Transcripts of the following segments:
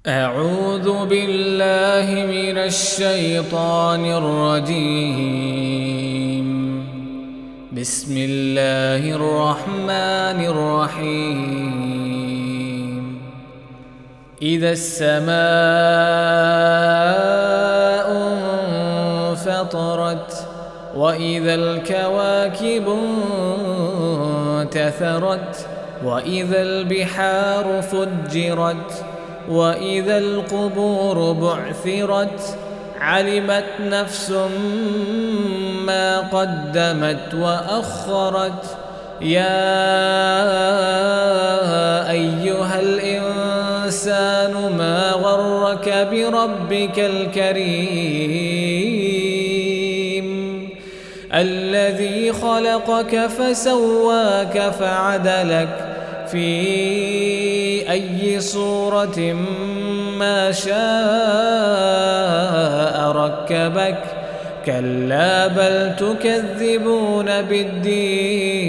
أعوذ بالله من الشيطان الرجيم. بسم الله الرحمن الرحيم. إذا السماء انفطرت وإذا الكواكب انتثرت وإذا البحار فجرت وإذا القبور بعثرت علمت نفس ما قدمت وأخرت. يا أيها الإنسان ما غرك بربك الكريم الذي خلقك فسواك فعدلك في أي صورة ما شاء ركبك. كلا بل تكذبون بالدين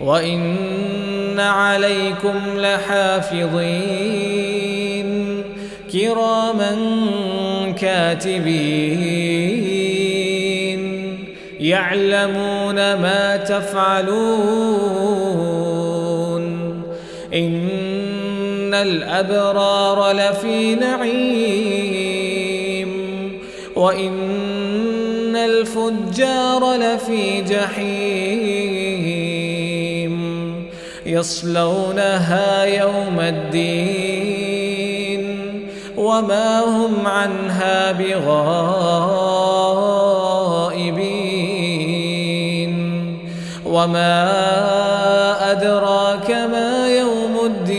وإن عليكم لحافظين كراما كاتبين يعلمون ما تفعلون. إن الأبرار لفي نعيم وإن الفجار لفي جحيم يصلونها يوم الدين وما هم عنها بغائبين. وما أدراك ما يوم الدين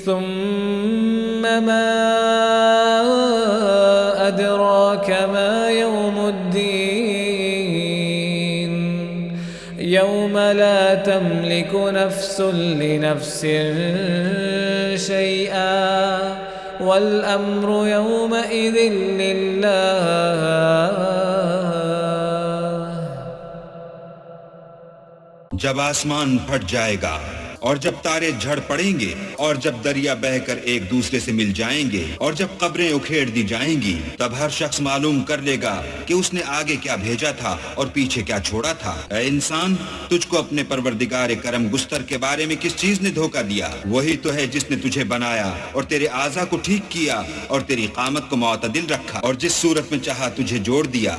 ثم ما أدراك ما يوم الدين يوم لا تملك نفس لنفس شيئا والأمر يومئذ لله. जब आसमान फट जाएगा और जब तारे झड़ पड़ेंगे और जब दरिया बहकर एक दूसरे से मिल जाएंगे और जब कब्रें उखेड़ दी जाएंगी, तब हर शख्स मालूम कर लेगा कि उसने आगे क्या भेजा था और पीछे क्या छोड़ा था। ऐ इंसान, तुझको अपने परवरदिगार करम गुस्तर के बारे में किस चीज ने धोखा दिया? वही तो है जिसने तुझे बनाया और तेरे आज़ा को ठीक किया और तेरी कामत को मुअतदिल रखा और जिस सूरत में चाहा तुझे जोड़ दिया।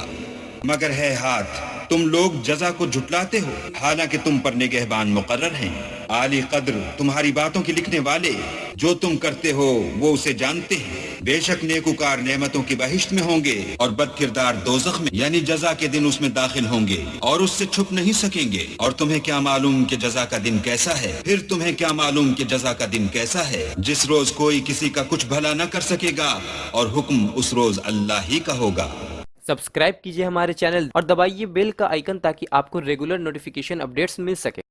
मगर है हाथ, तुम लोग जज़ा को झुटलाते हो, हालांकि तुम पर निगहबान मुकर्रर हैं। आली कद्र तुम्हारी बातों के लिखने वाले, जो तुम करते हो वो उसे जानते हैं। बेशक नेकुकार नेमतों की बहिश्त में होंगे और बदकिरदार दोज़ख में, यानी जज़ा के दिन उसमें दाखिल होंगे और उससे छुप नहीं सकेंगे। और तुम्हें क्या मालूम कि जज़ा का दिन कैसा है? फिर तुम्हें क्या मालूम कि जज़ा का दिन कैसा है? जिस रोज कोई किसी का कुछ भला न कर सकेगा और हुक्म उस रोज अल्लाह ही का होगा। सब्सक्राइब कीजिए हमारे चैनल और दबाइए बेल का आइकन ताकि आपको रेगुलर नोटिफिकेशन अपडेट्स मिल सके।